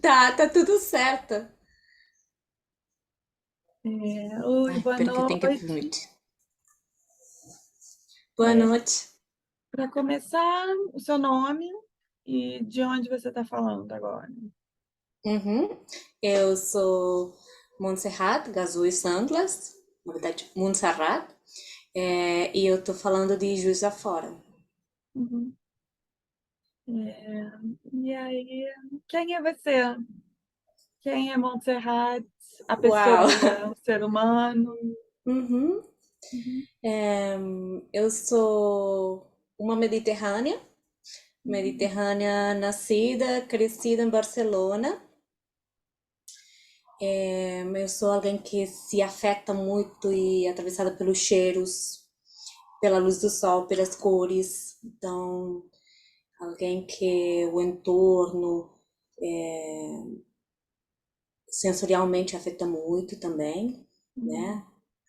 Tá tudo certo. Oi, Ai, boa pera que eu tenho que noite. vomit. Boa noite. Para começar, o seu nome e de onde você está falando agora. Uhum. Eu sou Montserrat Gazui Sanglas, na verdade, Montserrat, e eu tô falando de Juiz de Fora. Uhum. E aí, quem é você? Quem é Montserrat? A Uau! pessoa, o ser humano? Uhum. Uhum, Eu sou uma uhum, mediterrânea nascida, crescida em Barcelona. Eu sou alguém que se afeta muito e é atravessada pelos cheiros, pela luz do sol, pelas cores. Então, alguém que o entorno sensorialmente afeta muito também, uhum, né?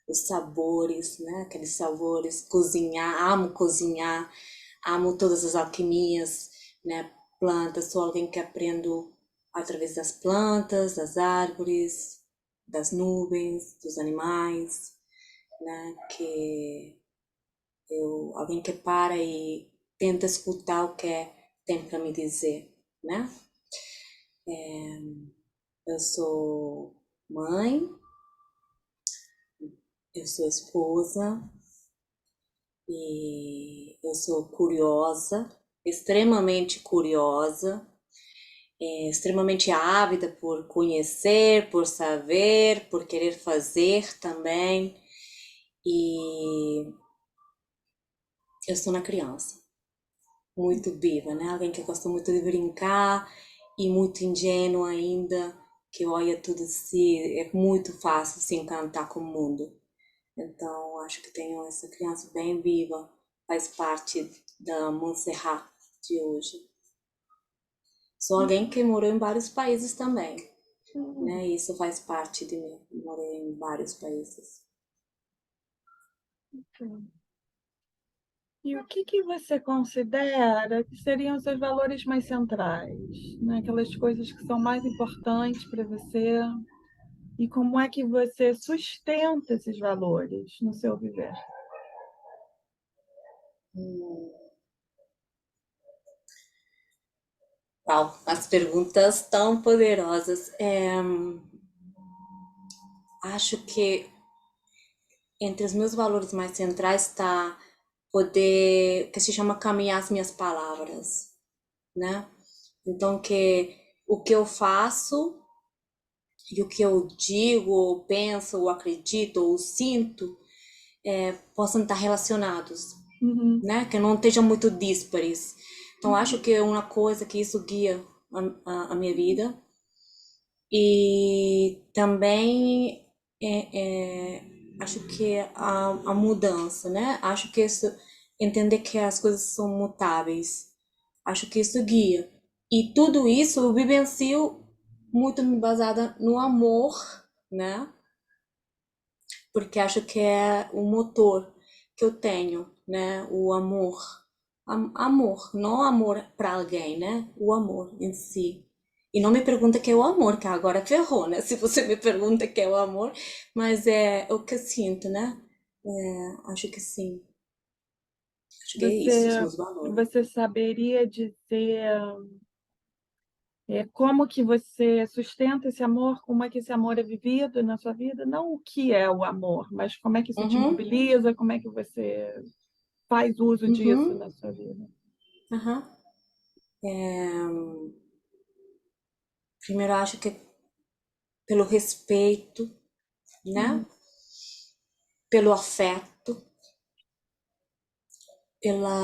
Os sabores, né? Aqueles sabores, cozinhar, amo todas as alquimias, né? Plantas, sou alguém que aprendo através das plantas, das árvores, das nuvens, dos animais, né? Alguém que para e tenta escutar o que tem para me dizer, né? Eu sou mãe, eu sou esposa e eu sou curiosa, extremamente curiosa, extremamente ávida por conhecer, por saber, por querer fazer também. E eu sou uma criança, muito viva, né? Alguém que gosta muito de brincar e muito ingênua ainda, que olha tudo assim, é muito fácil se encantar com o mundo. Então, acho que tenho essa criança bem viva, faz parte da Montserrat de hoje. Sou alguém que morou em vários países também, uhum. né? E isso faz parte de mim. Morei em vários países. E o que você considera que seriam os seus valores mais centrais, né? Aquelas coisas que são mais importantes para você e como é que você sustenta esses valores no seu viver? Uau, as perguntas tão poderosas. Acho que entre os meus valores mais centrais está poder, que se chama caminhar as minhas palavras, né? Então, que o que eu faço e o que eu digo, ou penso, ou acredito, ou sinto, possam estar relacionados, Uhum, né? Que não estejam muito díspares. Então, acho que é uma coisa que isso guia a minha vida. E também acho que a mudança, né? Acho que isso, entender que as coisas são mutáveis. Acho que isso guia. E tudo isso eu vivencio muito baseada no amor, né? Porque acho que é o motor que eu tenho, né? O amor. Amor, não amor para alguém, né? O amor em si. E não me pergunta que é o amor, que agora ferrou, né? Se você me pergunta que é o amor, mas é o que eu sinto, né? Acho que sim. Acho que é isso, os Você, meus valores. você saberia dizer como que você sustenta esse amor, como é que esse amor é vivido na sua vida? Não o que é o amor, mas como é que isso te Uhum, mobiliza, como é que você faz uso disso uhum, na sua vida? aham. Primeiro, acho que pelo respeito, né? Uhum, Pelo afeto, pela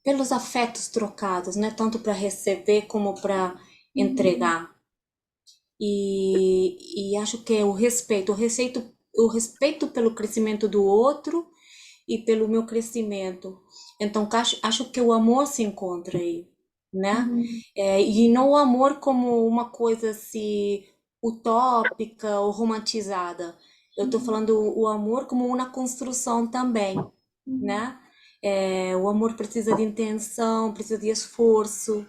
pelos afetos trocados, né? Tanto para receber como para uhum, entregar. E acho que é o respeito pelo crescimento do outro e pelo meu crescimento. Então, acho que o amor se encontra aí, né? uhum, E não o amor como uma coisa assim utópica ou romantizada. Eu estou uhum, falando o amor como uma construção também, uhum, né? O amor precisa de intenção, precisa de esforço,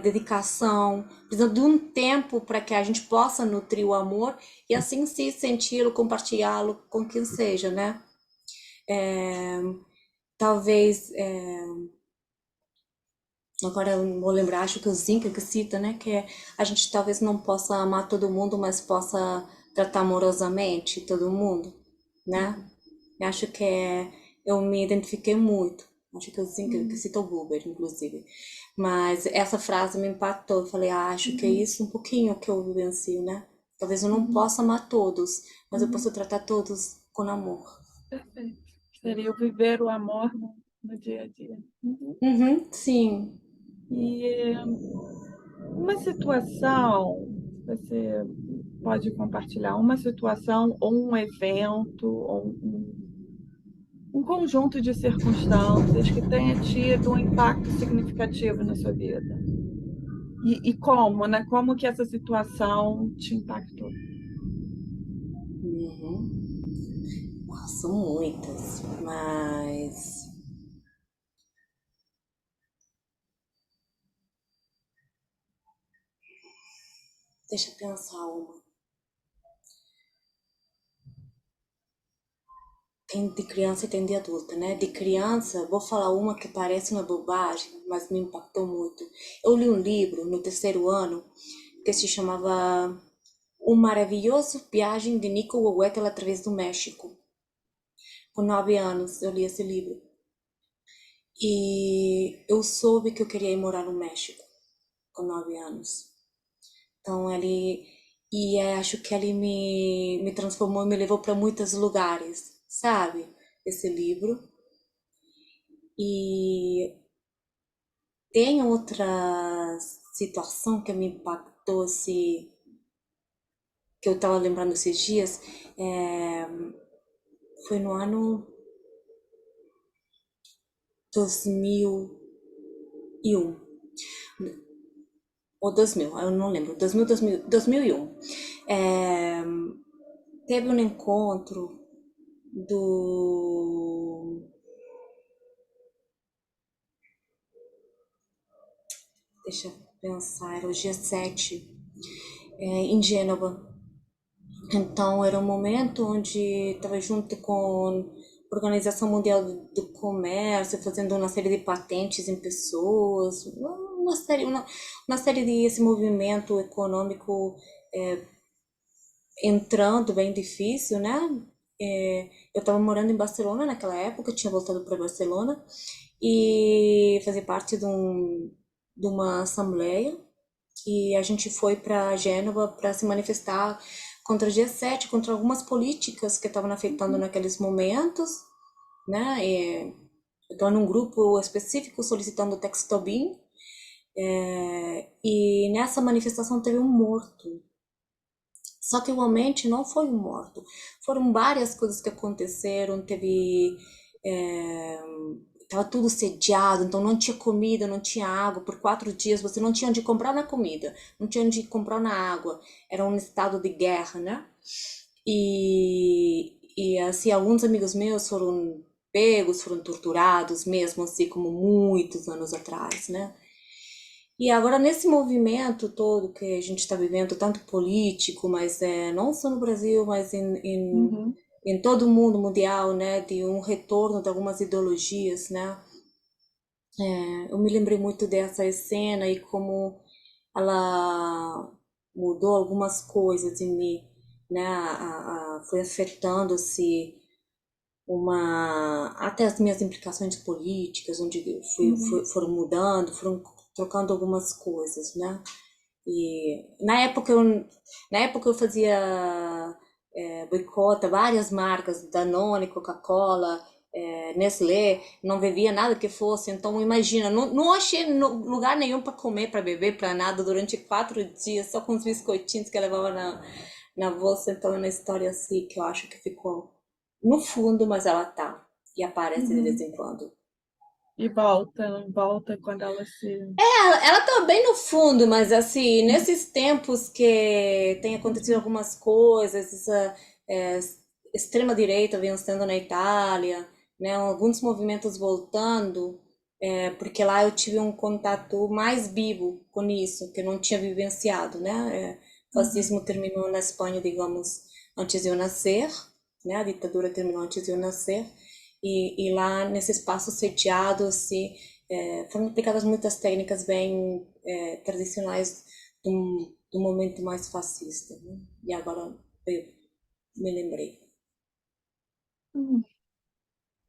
dedicação, precisa de um tempo para que a gente possa nutrir o amor e assim se senti-lo, compartilhá-lo com quem seja, né? Talvez, agora eu não vou lembrar, acho que o Zinca que cita, né? Que a gente talvez não possa amar todo mundo, mas possa tratar amorosamente todo mundo, né? Eu acho que eu me identifiquei muito. Acho que o Zinca que cita o Buber, inclusive. Mas essa frase me impactou. Eu falei, acho que é isso um pouquinho que eu vivencio, né? Talvez eu não possa amar todos, mas eu posso tratar todos com amor. Perfeito. Seria o viver o amor no dia a dia. Uhum, sim. E uma situação, você pode compartilhar uma situação ou um evento ou um conjunto de circunstâncias que tenha tido um impacto significativo na sua vida. E como, né? Como que essa situação te impactou? Uhum. São muitas, mas deixa eu pensar uma. Tem de criança e tem de adulta, né? De criança, vou falar uma que parece uma bobagem, mas me impactou muito. Eu li um livro no terceiro ano que se chamava O Maravilhoso Viagem de Nico Huehuetel através do México. Com 9 anos eu li esse livro. E eu soube que eu queria ir morar no México com 9 anos. Então ele acho que ele me transformou e me levou para muitos lugares, sabe? Esse livro. E tem outra situação que me impactou, se que eu estava lembrando esses dias, é, foi no ano 2001, ou 2000, eu não lembro, 2001. É, teve um encontro do... Deixa eu pensar, era o G7, em Gênova. Então, era um momento onde estava junto com a Organização Mundial do Comércio, fazendo uma série de patentes em pessoas, uma série de esse movimento econômico entrando bem difícil, né? Eu estava morando em Barcelona naquela época, tinha voltado para Barcelona e fazia parte de uma assembleia e a gente foi para Gênova para se manifestar contra o G7, contra algumas políticas que estavam afetando naqueles momentos, né? Eu estou num grupo específico solicitando o Tex Tobin, e nessa manifestação teve um morto. Só que igualmente não foi um morto. Foram várias coisas que aconteceram, teve... Tava tudo sediado, então não tinha comida, não tinha água. Por 4 dias você não tinha onde comprar na comida, não tinha onde comprar na água. Era um estado de guerra, né? E assim, alguns amigos meus foram pegos, foram torturados, mesmo assim, como muitos anos atrás, né? E agora, nesse movimento todo que a gente está vivendo, tanto político, mas não só no Brasil, mas Uhum. em todo o mundo mundial, né, de um retorno de algumas ideologias, né? Eu me lembrei muito dessa cena e como ela mudou algumas coisas em mim, né? Foi afetando-se até as minhas implicações políticas, onde Uhum. foram mudando, foram trocando algumas coisas, né? E na época eu fazia boicota várias marcas, Danone, Coca-Cola, Nestlé, não bebia nada que fosse, então imagina, não achei lugar nenhum para comer, para beber, para nada durante 4 dias, só com os biscoitinhos que eu levava na bolsa, então é uma história assim que eu acho que ficou no fundo, mas ela tá, e aparece de vez Uhum. em quando. E volta quando ela se. Ela tá bem no fundo, mas assim, nesses tempos que tem acontecido Uhum. algumas coisas, essa é, extrema direita vencendo na Itália, né, alguns movimentos voltando, porque lá eu tive um contato mais vivo com isso, que eu não tinha vivenciado, né? O Uhum. fascismo terminou na Espanha, digamos, antes de eu nascer, né? A ditadura terminou antes de eu nascer, e lá nesse espaço sediado, assim, foram aplicadas muitas técnicas bem tradicionais do momento mais fascista, né? E agora eu me lembrei. Hum.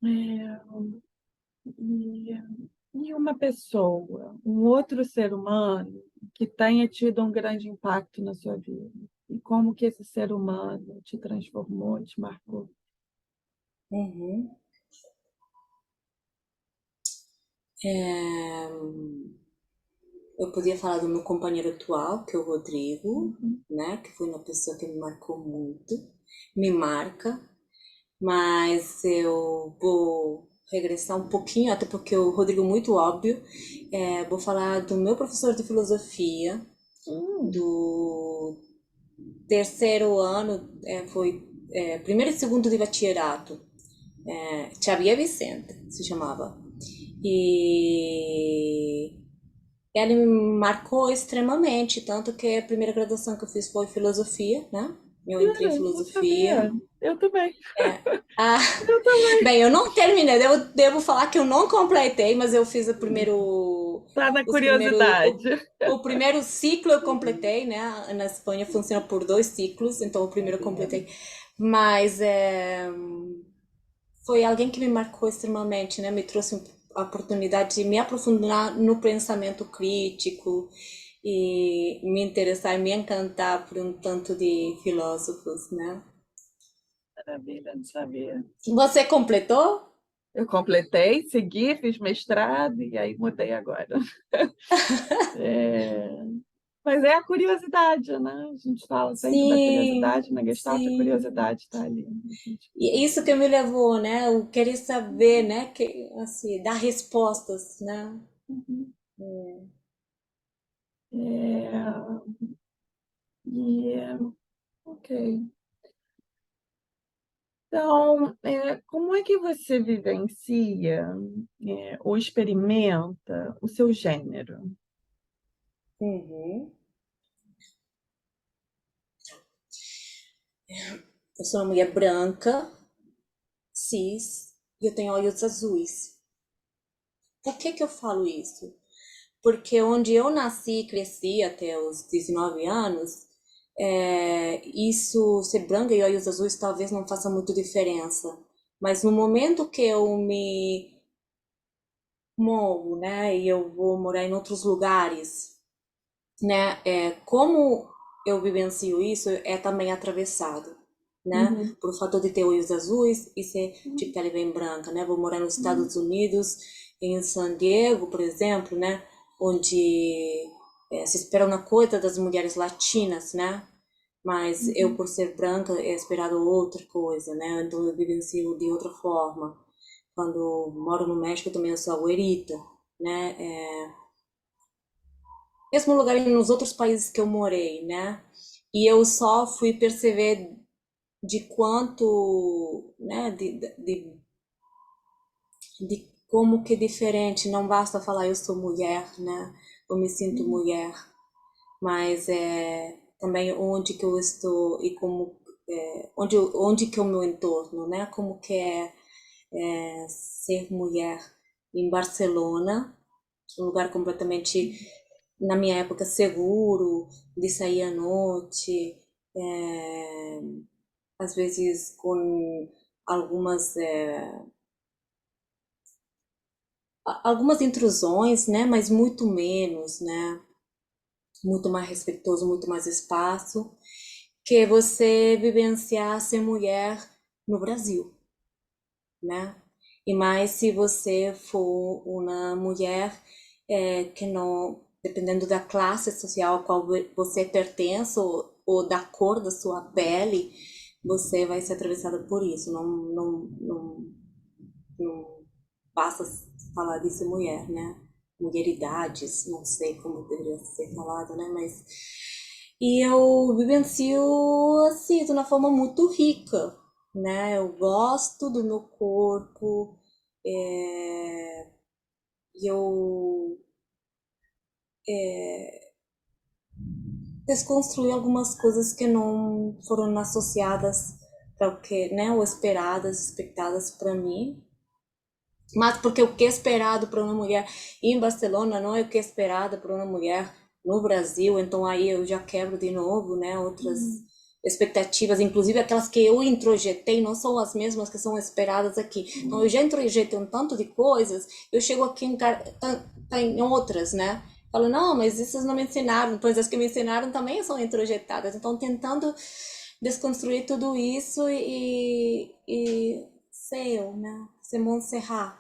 É, e, e uma pessoa, um outro ser humano que tenha tido um grande impacto na sua vida? E como que esse ser humano te transformou, te marcou? Uhum. Eu podia falar do meu companheiro atual, que é o Rodrigo, Uhum. né? Que foi uma pessoa que me marcou muito, me marca, mas eu vou regressar um pouquinho, até porque o Rodrigo é muito óbvio. Vou falar do meu professor de filosofia, Hum. do terceiro ano, foi primeiro e segundo de bachillerato, Xavier Vicente se chamava. E ele me marcou extremamente, tanto que a primeira graduação que eu fiz foi filosofia, né? Eu entrei em Cara, não filosofia. sabia. Eu também. Ah, Eu também. bem, eu não terminei, eu devo falar que eu não completei, mas eu fiz Tá na os primeiros, curiosidade. o primeiro ciclo eu completei, né? Na Espanha funciona por dois ciclos, então o primeiro eu completei. Mas foi alguém que me marcou extremamente, né? Me trouxe a oportunidade de me aprofundar no pensamento crítico e me interessar e me encantar por um tanto de filósofos, né? Maravilha, não sabia. Você completou? Eu completei, segui, fiz mestrado e aí mudei agora. É, mas é a curiosidade, né? A gente fala sempre da Sim, curiosidade, na Gestalt a sim. curiosidade está ali. E isso que me levou, né? Eu querer saber, né? Que, assim, dar respostas, né? Uhum. É, ok. Então, como é que você vivencia, ou experimenta o seu gênero? Uhum. Eu sou uma mulher branca, cis, e eu tenho olhos azuis. Por que que eu falo isso? Porque onde eu nasci e cresci até os 19 anos, isso, ser branca e olhos azuis talvez não faça muito diferença. Mas no momento que eu me movo, né, e eu vou morar em outros lugares, né, como eu vivencio isso é também atravessado, né, Uhum. por fato de ter olhos azuis e ser de Uhum. pele bem branca, né, vou morar nos Uhum. Estados Unidos, em San Diego, por exemplo, né, onde se espera uma coisa das mulheres latinas, né, mas eu Uhum. por ser branca é esperado outra coisa, né, então eu vivencio de outra forma. Quando moro no México também eu sou güerita, né, mesmo lugar nos outros países que eu morei, né? E eu só fui perceber de quanto, né, de como que é diferente, não basta falar eu sou mulher, né? Eu me sinto Uhum. mulher, mas também onde que eu estou e como onde que é o meu entorno, né? Como que é ser mulher em Barcelona, um lugar completamente, na minha época, seguro, de sair à noite, é, às vezes com algumas, algumas intrusões, né? Mas muito menos, né? Muito mais respeitoso, muito mais espaço, que você vivenciar ser mulher no Brasil, né? E mais se você for uma mulher que não, dependendo da classe social a qual você pertence ou da cor da sua pele, você vai ser atravessada por isso. Não basta falar de ser mulher, né? Mulheridades, não sei como deveria ser falado, né? Mas e eu vivencio assim de uma forma muito rica, né? Eu gosto do meu corpo, é, eu desconstruí algumas coisas que não foram associadas para o que, né, ou esperadas, expectadas para mim. Mas porque o que é esperado para uma mulher em Barcelona não é o que é esperado para uma mulher no Brasil, então aí eu já quebro de novo, né, outras Uhum. expectativas, inclusive aquelas que eu introjetei, não são as mesmas que são esperadas aqui. Então eu já introjetei um tanto de coisas, eu chego aqui tá em outras, né? Falo, não, mas essas não me ensinaram, pois as que me ensinaram também são introjetadas. Então tentando desconstruir tudo isso e ser eu, né? Ser Montserrat.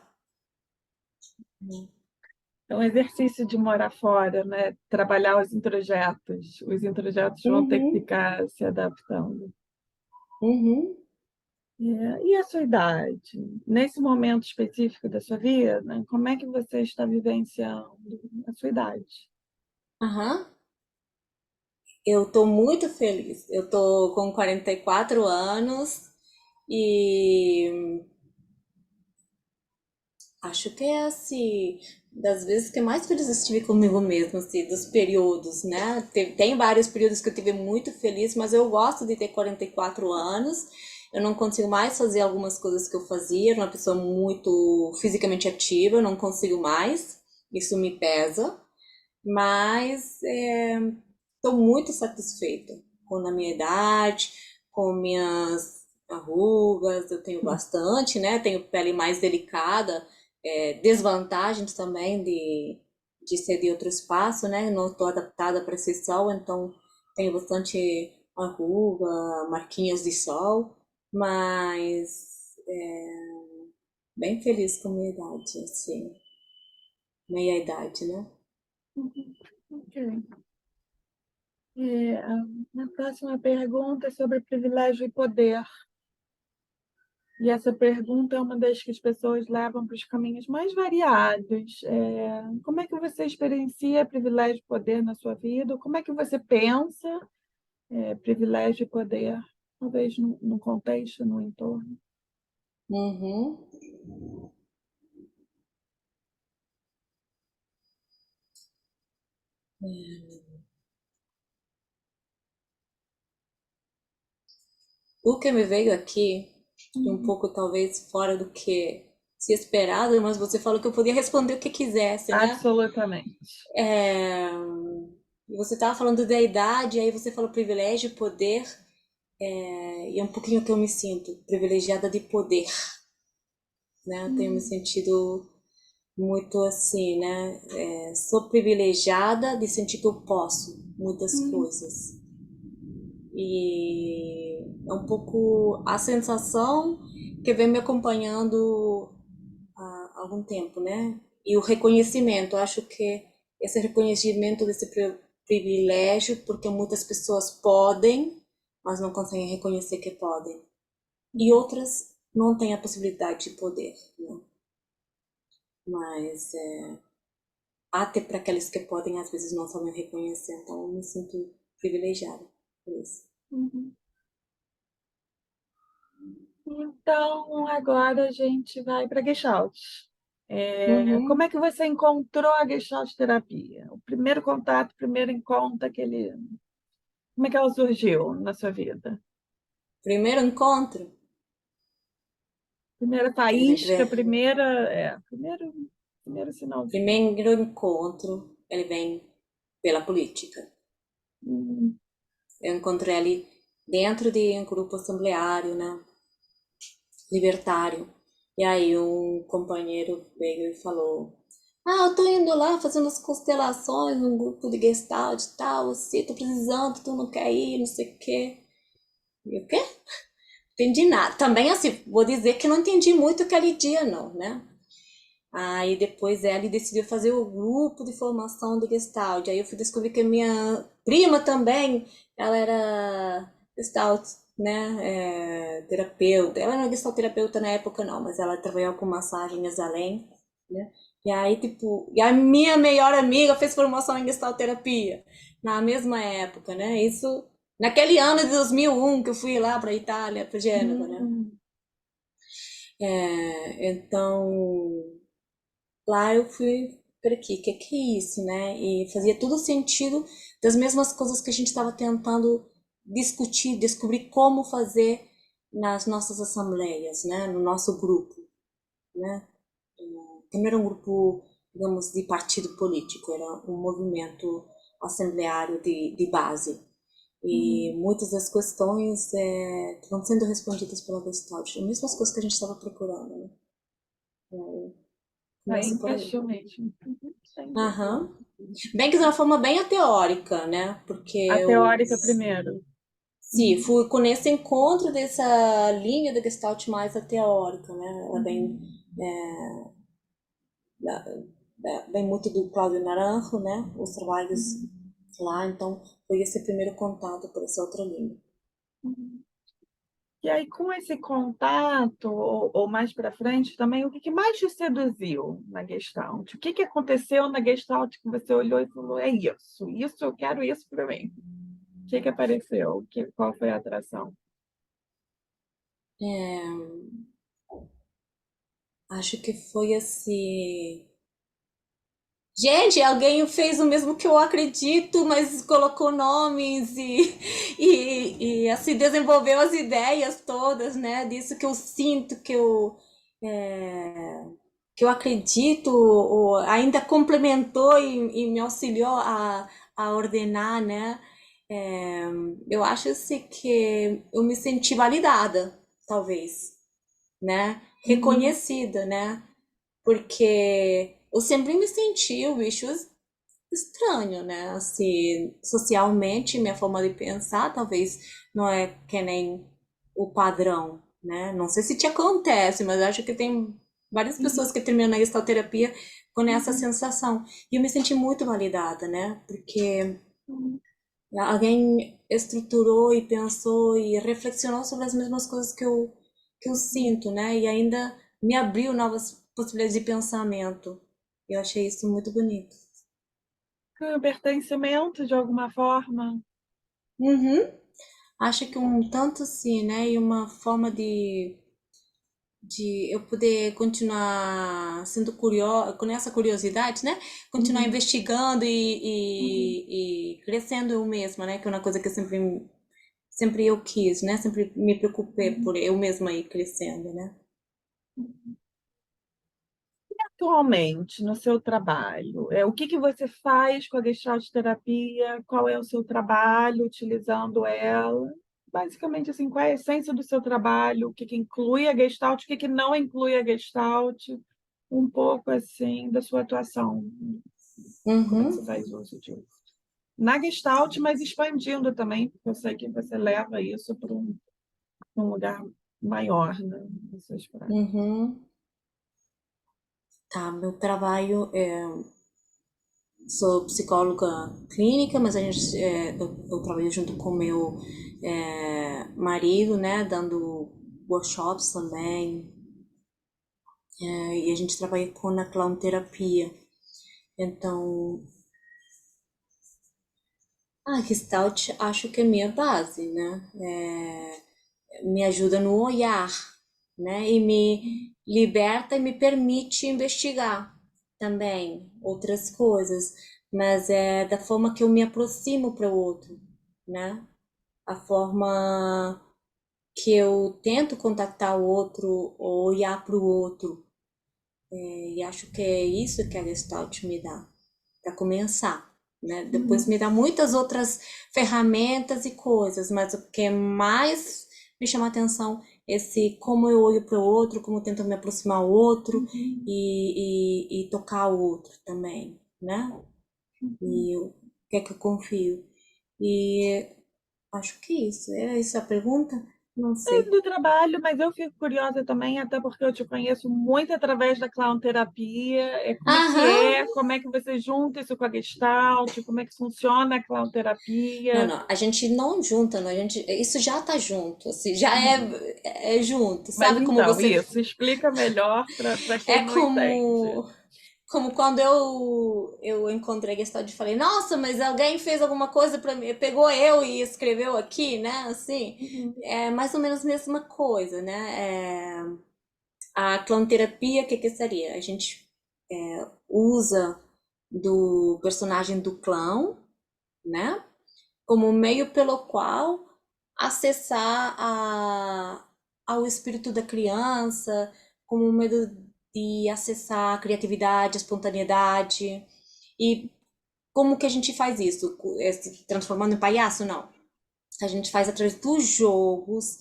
É um exercício de morar fora, né? Trabalhar os introjetos. Os introjetos vão ter que Uhum, ficar se adaptando. uhum, É, e a sua idade? Nesse momento específico da sua vida, né, como é que você está vivenciando a sua idade? aham. Eu tô muito feliz. Eu tô com 44 anos e acho que é assim, das vezes que mais feliz eu estive comigo mesma, assim, dos períodos, né? Tem vários períodos que eu tive muito feliz, mas eu gosto de ter 44 anos. Eu não consigo mais fazer algumas coisas que eu fazia. Era uma pessoa muito fisicamente ativa, eu não consigo mais. Isso me pesa. Mas estou muito satisfeita com a minha idade, com minhas rugas, eu tenho bastante, né? Tenho pele mais delicada, desvantagens também de ser de outro espaço, né? Não estou adaptada para esse sol, então tenho bastante ruga, marquinhas de sol, mas bem feliz com a minha idade, assim, meia idade, né? Uhum. Ok. É, a próxima pergunta é sobre privilégio e poder. E essa pergunta é uma das que as pessoas levam para os caminhos mais variados. Como é que você experiencia privilégio e poder na sua vida? Como é que você pensa privilégio e poder? Talvez no contexto, no entorno. Uhum. O que me veio aqui, um Uhum. pouco talvez fora do que se esperava, mas você falou que eu podia responder o que quisesse, né? Absolutamente. É, você estava falando da idade, aí você falou privilégio, poder, e é um pouquinho o que eu me sinto, privilegiada de poder, né? Eu tenho me Uhum. sentido muito assim, né? Sou privilegiada de sentir que eu posso muitas Uhum. coisas. E é um pouco a sensação que vem me acompanhando há algum tempo, né? E o reconhecimento, eu acho que esse reconhecimento desse privilégio, porque muitas pessoas podem, mas não conseguem reconhecer que podem. E outras não têm a possibilidade de poder, né? Mas até para aqueles que podem, às vezes não sabem reconhecer, então eu me sinto privilegiada por isso. Uhum. Então, agora a gente vai para Gestalt. Como Uhum. é que você encontrou a Gestalt terapia? O primeiro contato, o primeiro encontro, como é que ela surgiu na sua vida? Primeiro encontro, Primeira ele vem faísca, primeiro sinalzinho. primeiro encontro, ele vem pela política. Hum. Eu encontrei ali dentro de um grupo assembleário, né, libertário. E aí um companheiro veio e falou: "Ah, eu tô indo lá fazendo as constelações num grupo de Gestalt e tal, assim, tô precisando, tu não quer ir, não sei o quê." E o quê? Entendi nada. Também assim, vou dizer que não entendi muito aquele dia não, né? Aí depois ele decidiu fazer o grupo de formação do Gestalt. Aí eu fui descobrir que a minha prima também, ela era Gestalt, né? Terapeuta. Ela não era Gestalt terapeuta na época não, mas ela trabalhava com massagens além, né? E aí, tipo, e a minha melhor amiga fez formação em Gestalt terapia na mesma época, né? Isso naquele ano de 2001 que eu fui lá para Itália, para Gênova, né? Hum. Então lá eu fui, peraí, que é isso, né? E fazia todo sentido das mesmas coisas que a gente estava tentando discutir, descobrir como fazer nas nossas assembleias, né? No nosso grupo, né? Que não era um grupo, digamos, de partido político, era um movimento assembleário de base. E Uhum. muitas das questões estão sendo respondidas pela Gestalt, as mesmas coisas que a gente estava procurando, né? Aí Começa por aí. encaixou mesmo. Uhum. Entendi. Aham. Bem que de uma forma bem teórica, né? Porque A teórica primeiro. sim, Uhum. fui com nesse encontro dessa linha da Gestalt mais a teórica, né? Ela Uhum. vem muito do Cláudio Naranjo, né? Os trabalhos Uhum. lá, então foi esse primeiro contato por essa outra linha. Uhum. E aí, com esse contato, ou mais para frente também, o que mais te seduziu na Gestalt? O que aconteceu na Gestalt que você olhou e falou, é isso eu quero isso para mim? O que apareceu? Qual foi a atração? Acho que foi assim. Gente, alguém fez o mesmo que eu acredito, mas colocou nomes e assim desenvolveu as ideias todas, né? Disso que eu sinto, que eu acredito, ou ainda complementou e me auxiliou a ordenar, né? É, eu acho assim que eu me senti validada, talvez, né? Uhum. Reconhecida, né? Porque eu sempre me senti o bicho estranho, né? Assim, socialmente, minha forma de pensar talvez não é que nem o padrão, né? Não sei se te acontece, mas eu acho que tem várias pessoas Uhum. que terminam na gestalterapia com essa Uhum. sensação. E eu me senti muito validada, né? Porque Uhum. alguém estruturou e pensou e reflexionou sobre as mesmas coisas que eu sinto, né? E ainda me abriu novas possibilidades de pensamento. Eu achei isso muito bonito. O pertencimento, de alguma forma. Uhum. Acho que um tanto sim, né? E uma forma de eu poder continuar sendo curiosa, com essa curiosidade, né? Continuar Uhum. investigando Uhum. e crescendo eu mesma, né? Que é uma coisa que sempre eu quis, né? Sempre me preocupei Uhum. por eu mesma ir crescendo, né? Atualmente, no seu trabalho, o que você faz com a Gestalt terapia? Qual é o seu trabalho utilizando ela? Basicamente, assim, qual é a essência do seu trabalho? O que inclui a Gestalt? O que não inclui a Gestalt? Um pouco, assim, da sua atuação. Como é que você Uhum, faz uso disso? Na Gestalt, mas expandindo também, porque eu sei que você leva isso para um lugar maior, né? Nas suas práticas. uhum. Tá, meu trabalho sou psicóloga clínica, mas eu trabalho junto com meu marido, né? Dando workshops também. E a gente trabalha com a clown-terapia. Então, a Gestalt acho que é minha base, né? Me ajuda no olhar, né? E me liberta e me permite investigar também outras coisas, mas é da forma que eu me aproximo para o outro, né? A forma que eu tento contactar o outro ou olhar para o outro. E acho que é isso que a Gestalt me dá, para começar. Né? Depois Uhum. me dá muitas outras ferramentas e coisas, mas o que mais me chama a atenção é esse como eu olho para o outro, como eu tento me aproximar ao outro Uhum. e tocar o outro também, né? Uhum. E o que é que eu confio. E acho que é isso a pergunta? Não sei. Do trabalho, mas eu fico curiosa também, até porque eu te conheço muito através da clown terapia. Aham. Como é que você junta isso com a Gestalt, como é que funciona a clown Não, terapia. não, a gente não junta, não, isso já tá junto, assim, já Uhum. é junto, Mas sabe como então, você isso, explica melhor para é quem não entende. como quando eu encontrei a Gestalt e falei, nossa, mas alguém fez alguma coisa para mim, pegou eu e escreveu aqui, né? Assim, Uhum. é mais ou menos a mesma coisa, né? A clonoterapia, o que que seria? A gente usa do personagem do clã, né? Como meio pelo qual acessar ao espírito da criança, como um meio de acessar a criatividade, a espontaneidade. E como que a gente faz isso? Se transformando em palhaço? Não. A gente faz através dos jogos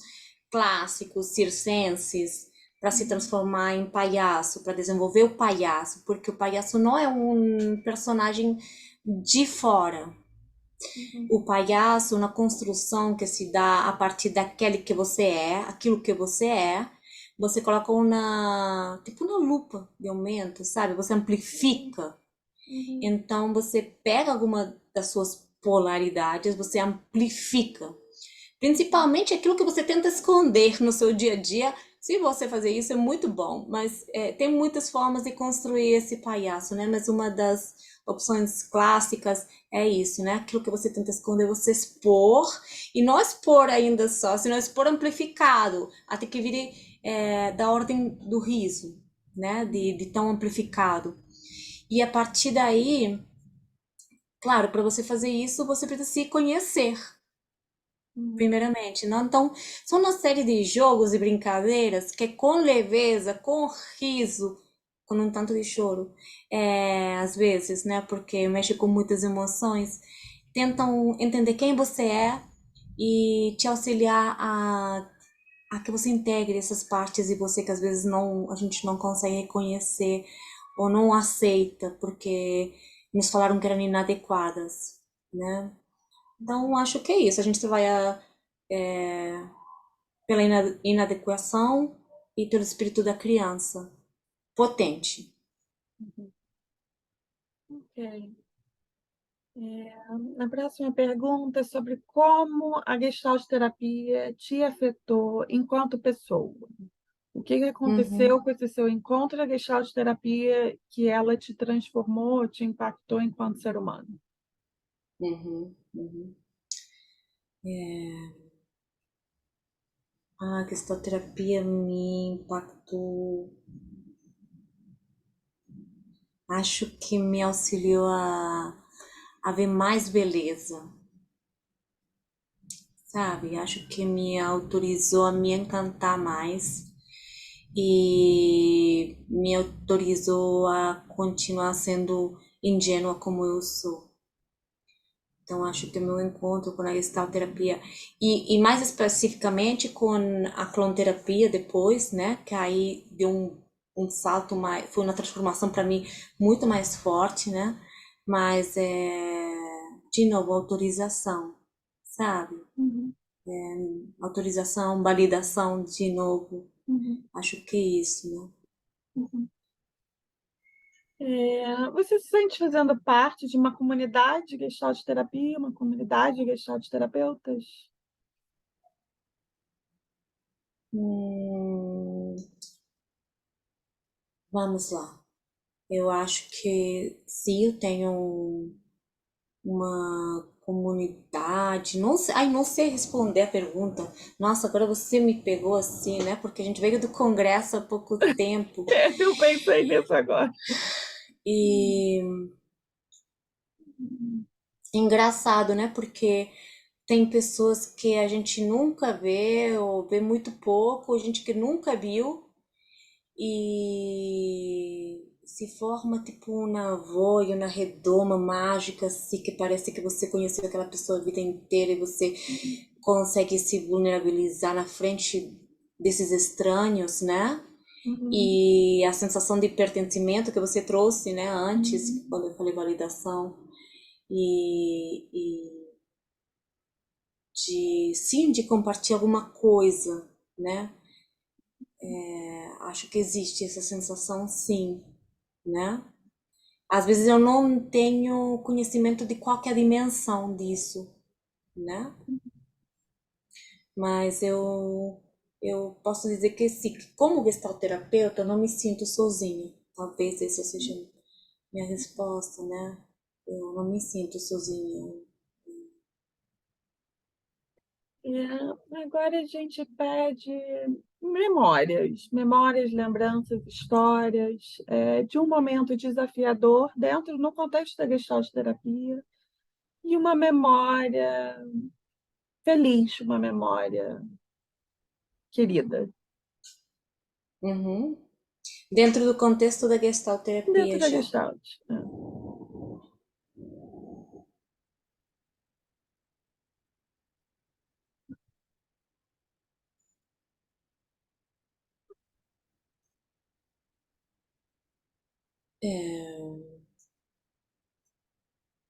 clássicos, circenses, para se transformar em palhaço, para desenvolver o palhaço, porque o palhaço não é um personagem de fora. Uhum. O palhaço, na construção que se dá a partir daquele que você é, aquilo que você é, você coloca tipo na lupa de aumento, sabe? Você amplifica. Uhum. Então você pega alguma das suas polaridades, você amplifica. Principalmente aquilo que você tenta esconder no seu dia a dia. Se você fazer isso, é muito bom. Mas tem muitas formas de construir esse palhaço, né? Mas uma das opções clássicas é isso, né? Aquilo que você tenta esconder, você expor. E não expor ainda só, senão expor amplificado. Até que vire da ordem do riso, né? De tão amplificado. E a partir daí, claro, para você fazer isso, você precisa se conhecer. Uhum. Primeiramente, não? Então, são uma série de jogos e brincadeiras que com leveza, com riso, com um tanto de choro, às vezes, né? Porque mexe com muitas emoções, tentam entender quem você é e te auxiliar a que você integre essas partes de você que às vezes não, a gente não consegue reconhecer ou não aceita porque nos falaram que eram inadequadas, né? Então, acho que é isso. A gente trabalha pela inadequação e pelo espírito da criança. Potente. Ok. A próxima pergunta é sobre como a Gestalt terapia te afetou enquanto pessoa. O que Uhum, aconteceu com esse seu encontro na Gestalt terapia que ela te transformou, te impactou enquanto ser humano? uhum. A gestoterapia me impactou. Acho que me auxiliou a ver mais beleza, sabe? Acho que me autorizou a me encantar mais e me autorizou a continuar sendo ingênua como eu sou. Então, acho que o meu encontro com a gestalterapia, e mais especificamente com a clonterapia depois, né? Que aí deu um salto mais, foi uma transformação para mim muito mais forte, né? Mas, de novo, autorização, sabe? Uhum, Autorização, validação, de novo. uhum, Acho que é isso, né? uhum. Você se sente fazendo parte de uma comunidade de Gestalt terapia, uma comunidade de Gestalt terapeutas? Hum, vamos lá. Eu acho que sim, eu tenho uma comunidade. Não sei, ai, não sei responder a pergunta. Nossa, agora você me pegou assim, né? Porque a gente veio do congresso há pouco tempo. Eu pensei nisso agora. E engraçado, né? Porque tem pessoas que a gente nunca vê, ou vê muito pouco, gente que nunca viu, e se forma tipo uma voia, uma redoma mágica, assim, que parece que você conheceu aquela pessoa a vida inteira e você consegue se vulnerabilizar na frente desses estranhos, né? Uhum, E a sensação de pertencimento que você trouxe, né, antes, uhum, quando eu falei validação, e de, sim, de compartilhar alguma coisa, né? Acho que existe essa sensação, sim, né? Às vezes eu não tenho conhecimento de qual que é a dimensão disso, né? Mas eu posso dizer que sim, que como gestalterapeuta eu não me sinto sozinha. Talvez essa seja minha resposta, né? Eu não me sinto sozinha. Agora a gente pede memórias, lembranças, histórias, de um momento desafiador dentro, no contexto da Gestalt terapia, e uma memória feliz, uma memória querida, Uhum. Dentro do contexto da dentro gestalterapia da já. Gestalt.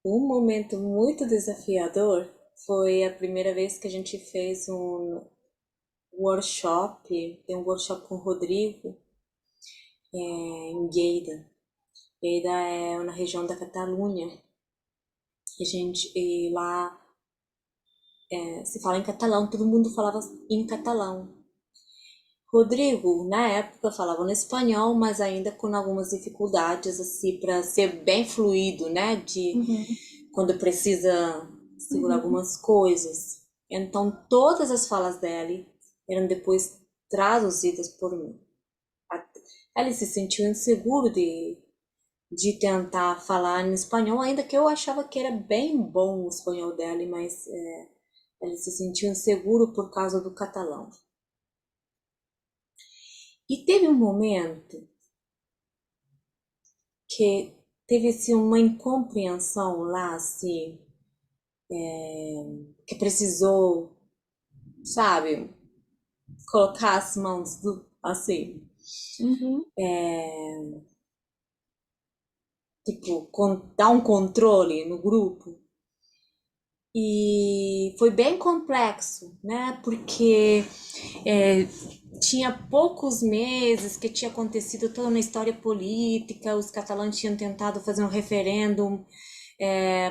Um momento muito desafiador foi a primeira vez que a gente fez um workshop, tem um workshop com o Rodrigo, em Lleida. Lleida é na região da Catalunha. E lá se fala em catalão, todo mundo falava em catalão. Rodrigo, na época, falava no espanhol, mas ainda com algumas dificuldades, assim, para ser bem fluido, né? De Uhum, quando precisa segurar uhum, algumas coisas. Então, todas as falas dele eram depois traduzidas por mim. Ele se sentiu inseguro de tentar falar em espanhol, ainda que eu achava que era bem bom o espanhol dele, mas ele se sentiu inseguro por causa do catalão. E teve um momento que teve assim, uma incompreensão lá, assim, que precisou, sabe, colocar as mãos assim, uhum, tipo, dar um controle no grupo. E foi bem complexo, né? Porque é, tinha poucos meses que tinha acontecido toda uma história política, os catalães tinham tentado fazer um referêndum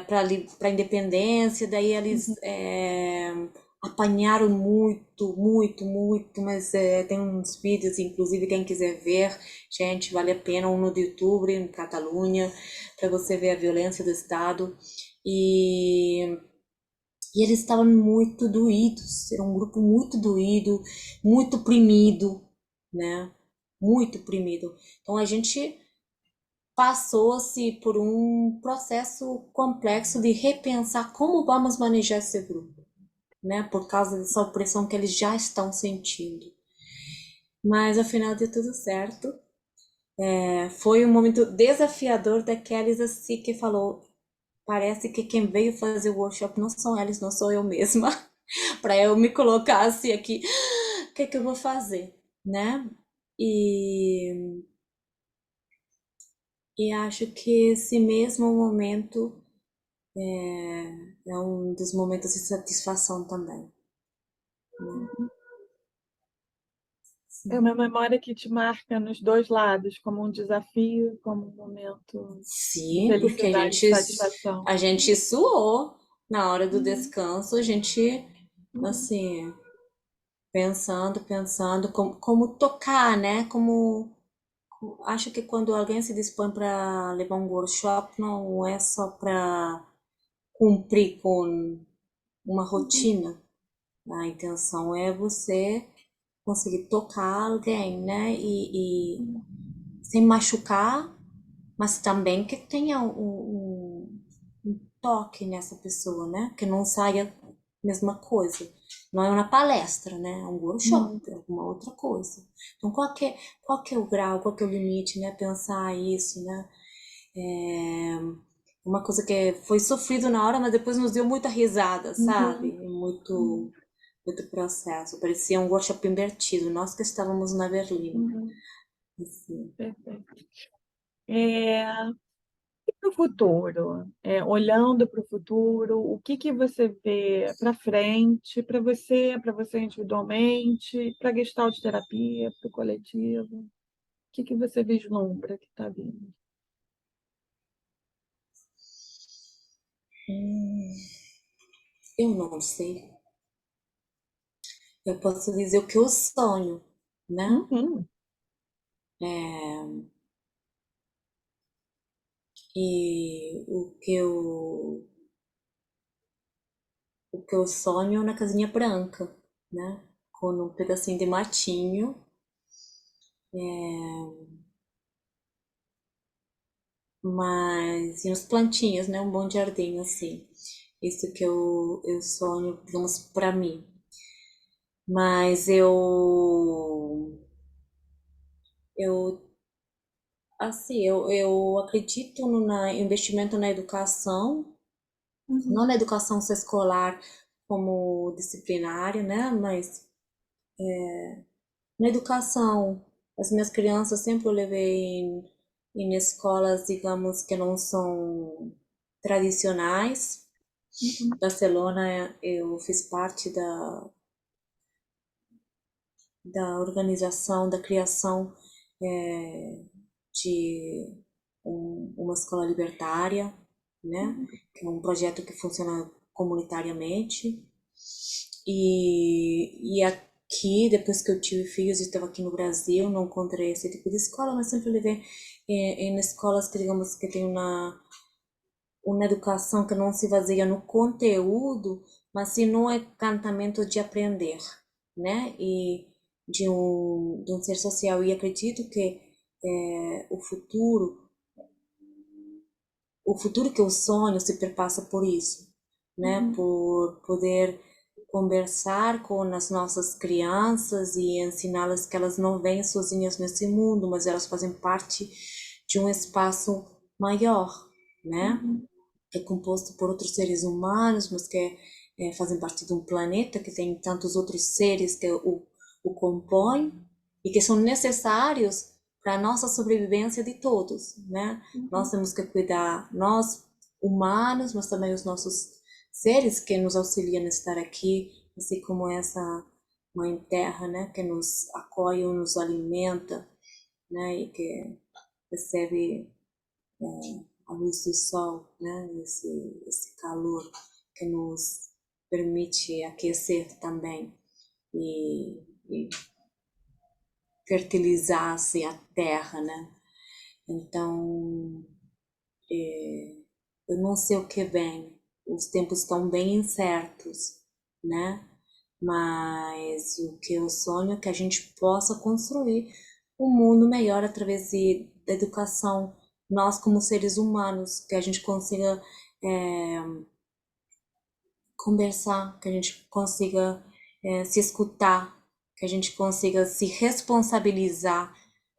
para a independência, daí eles uhum. apanharam muito, muito, muito, mas tem uns vídeos, inclusive, quem quiser ver, gente, vale a pena, 1 de outubro em Catalunha, para você ver a violência do Estado. E e eles estavam muito doídos, era um grupo muito doído, muito oprimido, né? Muito oprimido. Então a gente passou-se por um processo complexo de repensar como vamos manejar esse grupo, né? Por causa dessa opressão que eles já estão sentindo. Mas afinal deu tudo certo. Foi um momento desafiador daqueles assim que falou, parece que quem veio fazer o workshop não são eles, não sou eu mesma. Para eu me colocar assim aqui, o que é que eu vou fazer, né? E, e acho que esse mesmo momento é um dos momentos de satisfação também. É uma memória que te marca nos dois lados, como um desafio, como um momento de Sim, porque felicidade, de satisfação. a gente suou na hora do Uhum, descanso, a gente, uhum, assim, pensando como tocar, né? Como acho que quando alguém se dispõe para levar um workshop, não é só para cumprir com uma uhum, rotina. A intenção é você conseguir tocar alguém, né? E uhum, sem machucar, mas também que tenha um toque nessa pessoa, né? Que não saia a mesma coisa. Não é uma palestra, né? É um workshop, uhum, é alguma outra coisa. Então, qual que é o grau, qual que é o limite, né? Pensar isso, né? É uma coisa que foi sofrido na hora, mas depois nos deu muita risada, sabe? uhum, Muito, muito processo. Parecia um workshop invertido. Nós que estávamos na Berlim. uhum. Assim. Perfeito. É, e para o futuro, olhando para o futuro, o que que você vê para frente, para você individualmente, para a Gestalt terapia, para o coletivo? O que que você vislumbra que está vindo? Eu não sei. Eu posso dizer o que eu sonho, né? Uhum, É, e o que eu sonho na casinha branca, né? Com um pedacinho de matinho, mas e uns plantinhas, né? Um bom jardim assim. Isso que eu sonho, digamos, para mim. Mas eu assim, eu acredito no investimento na educação, não Uhum, na educação só escolar como disciplinária, né? Mas na educação. As minhas crianças sempre eu levei em escolas, digamos, que não são tradicionais. uhum, Barcelona, eu fiz parte da organização, da criação de uma escola libertária, né? uhum, Que é um projeto que funciona comunitariamente. E aqui, depois que eu tive filhos e estava aqui no Brasil, não encontrei esse tipo de escola, mas sempre levei em escolas que, digamos, que tem uma educação que não se baseia no conteúdo, mas sim no encantamento de aprender, né? E de um ser social. E acredito que o futuro que eu sonho se perpassa por isso, né? uhum, Por poder conversar com as nossas crianças e ensiná-las que elas não vêm sozinhas nesse mundo, mas elas fazem parte de um espaço maior, né? uhum, Que é composto por outros seres humanos, mas que fazem parte de um planeta que tem tantos outros seres que o compõem e que são necessários para a nossa sobrevivência de todos, né? Nós uhum, temos que cuidar, nós humanos, mas também os nossos seres que nos auxiliam a estar aqui, assim como essa Mãe Terra, né? Que nos acolhe, nos alimenta, né? E que recebe a luz do sol, né? Esse calor que nos permite aquecer também e fertilizar assim, a terra, né? Então, eu não sei o que vem, os tempos estão bem incertos, né? Mas o que eu sonho é que a gente possa construir um mundo melhor através da educação, nós como seres humanos, que a gente consiga conversar, que a gente consiga se escutar, que a gente consiga se responsabilizar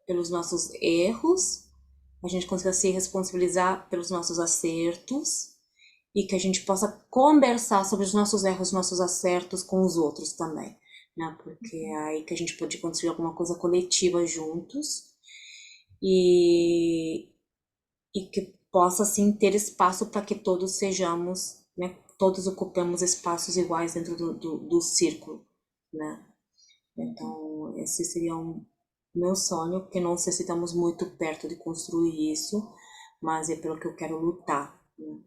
pelos nossos erros, a gente consiga se responsabilizar pelos nossos acertos e que a gente possa conversar sobre os nossos erros, nossos acertos com os outros também, né? Porque é aí que a gente pode construir alguma coisa coletiva juntos e, e que possa assim ter espaço para que todos sejamos, né, todos ocupemos espaços iguais dentro do círculo, né? Então, esse seria um meu sonho, que não sei se estamos muito perto de construir isso, mas é pelo que eu quero lutar, né?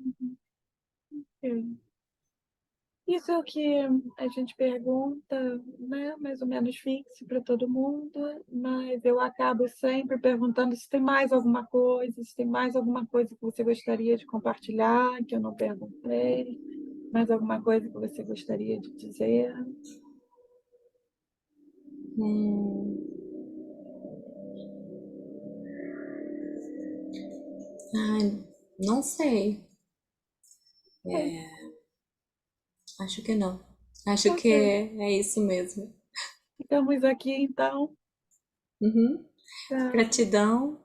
uhum. Ok. Isso é o que a gente pergunta, né, mais ou menos fixo para todo mundo, mas eu acabo sempre perguntando se tem mais alguma coisa, se tem mais alguma coisa que você gostaria de compartilhar, que eu não perguntei, mais alguma coisa que você gostaria de dizer. Hum, ai, não sei, Ok, acho que não. Acho que ok. é isso mesmo. Ficamos aqui então. Uhum. Tchau. Gratidão